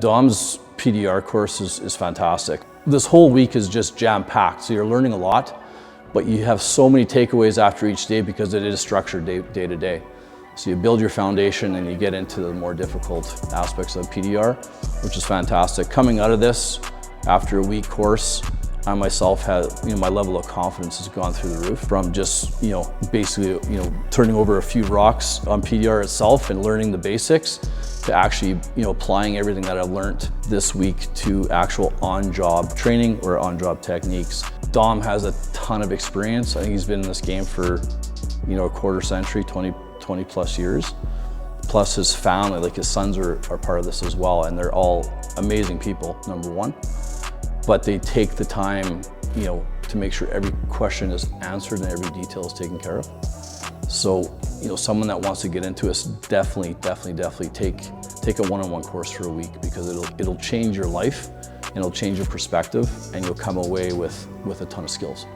Dom's PDR course is fantastic. This whole week is just jam-packed, so you're learning a lot, but you have so many takeaways after each day because it is structured day to day. So you build your foundation and you get into the more difficult aspects of PDR, which is fantastic. Coming out of this, after a week course, I myself had, my level of confidence has gone through the roof from just, basically, turning over a few rocks on PDR itself and learning the basics to actually, applying everything that I've learned this week to actual on-job training or on-job techniques. Dom has a ton of experience. I think he's been in this game for, a quarter century, 20 plus years. Plus his family, like his sons are part of this as well, and they're all amazing people, number one. But they take the time, to make sure every question is answered and every detail is taken care of. So, someone that wants to get into this, definitely take a one-on-one course for a week, because it'll change your life and it'll change your perspective, and you'll come away with a ton of skills.